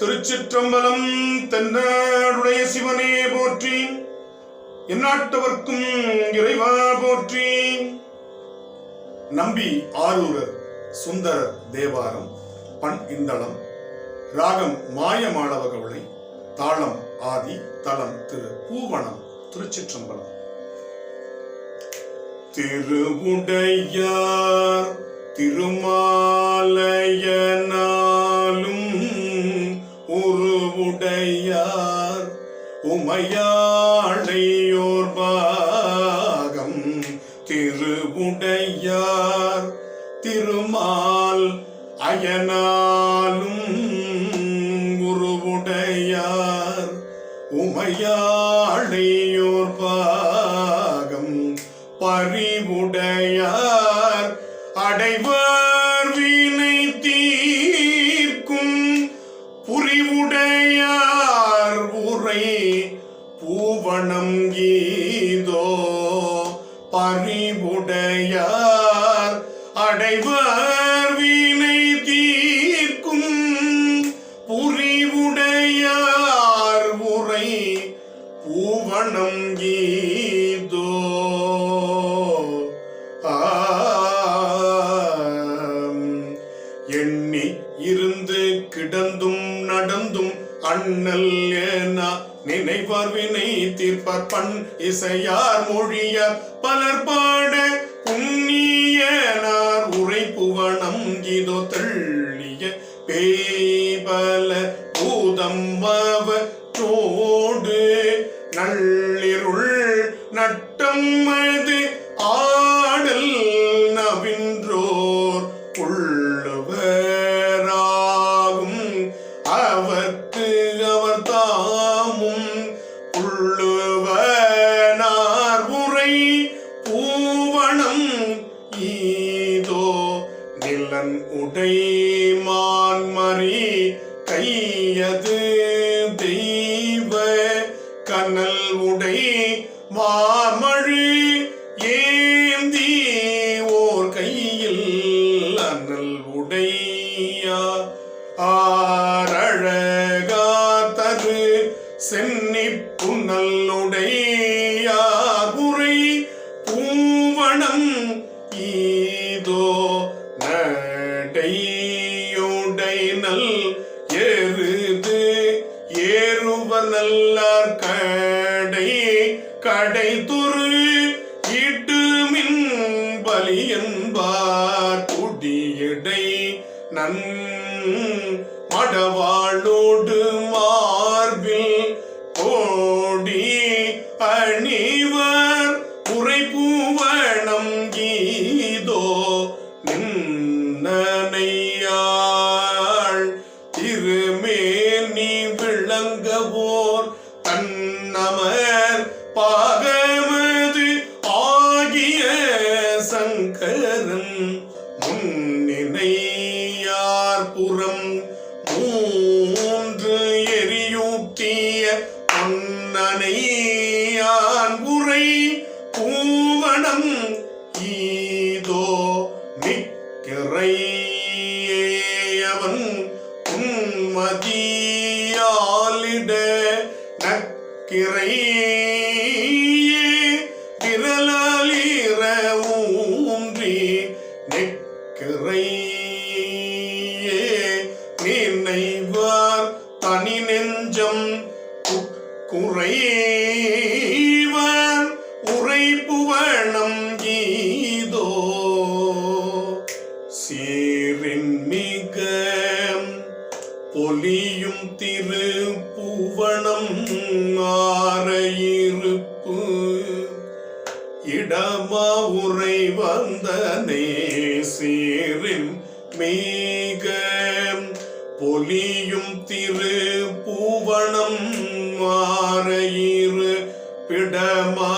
திருச்சிற்றம்பலம். தென்னாடுடைய சிவனே போற்றி, எந்நாட்டவர்க்கும் இறைவா போற்றி. நம்பி ஆரூரர் சுந்தரர் தேவாரம். பண் இந்தளம். ராகம் மாயமாளவ கவளை. தாளம் ஆதி. தலம் திரு பூவனம். திருச்சிற்றம்பலம். திருவுடையார் திருமாலயனாலும் உருவுடையார் உமையாளையோர் பாகம். திருவுடையார் திருமால் அயனாலும் உருவுடையார் உமையாளையோர் பாகம். பரிவுடையார் அடைவர் வினை தீர்க்கும் புரிவுடையார் உரை பூவனம் கீதோ. பரிவுடையார் அடைவர் வினை தீர்க்கும் புரிவுடையார் உரை பூவனம் கீதோ. எண்ணி இருந்து கிடந்தும் நடந்தும் அண்ணல் என நினைவார் வினை தீர்ப்பார். பண் இசையார் மொழியார் பலர் பாட புண்ணியனார் உரை புவனம் கீதோ. தள்ளிய பேய்பல பூதம்பவற்றோடு நள்ளிருள் நட்டம் அது ஆடல் நவின்றோர் உள்ளுவராகும். அவர்க்கு அவர் தாமும் உள்ளுவனார் உரை பூவனம் ஈதோ. நிலன் உடை மான்மறி கையது தெய்வ கனல் உடை மாமழு ஏந்தி ஓர் கையில் அனல் உடையா. ஆரழகா தரு சென்னி புனல்லுடையார் உரை பூவனம் ஈதோ. நடையுடை நல் எருது ஏறுவர் நல்லார் கடை கடை துரு ஈட்டுமின் பலி என்பார். குடியடை நன் மடவாளோடு மார்பில் கோடி அணிவர் உரை பூவனம் கீதோ. நின்னனையாள் திருமேனி விளங்கவோர் தன்னமர் பாகமது ஆகிய சங்கரன் முன்னினையார் புறம் மூன்று எரியூட்டிய பொன்னனையான் உரை பூவனம் ஈதோ. நிற்கிறையவன் உன்மதியாலிட நக்கிறையே விரலாலிர ஊன்றி நெக்கிறையே நினைவார் தனி நெஞ்சம் குறைவார் உரை புவனம் கீதோ. சீரின் மிக பொலியும் திரு பூவனம் ஆரையிருப்பு இடமா உரை வந்தனே. சீரின் மிக பொலியும் திரு பூவனம் ஆரையிரு பிடமா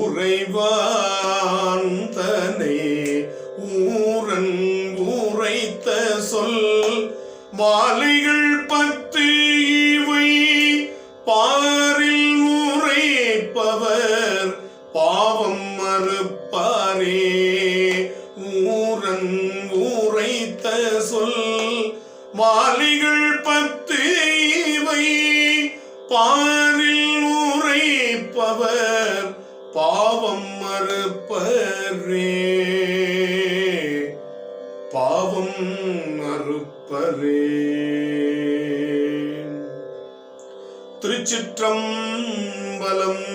உறைவான் தனே. ஊரன் உரைத்த சொல் மாலைகள் 10 இவை பாரில் உரைப்பவர் பாவம் மறுப்பாரே. ஊரன் உரைத்த சொல் மாலைகள் பொய்கள் 10 இவை பாரில் உரைப்பவர் பாவம் மறுப்பரே. பாவம் மறுப்பரே. திருச்சிற்றம்பலம்.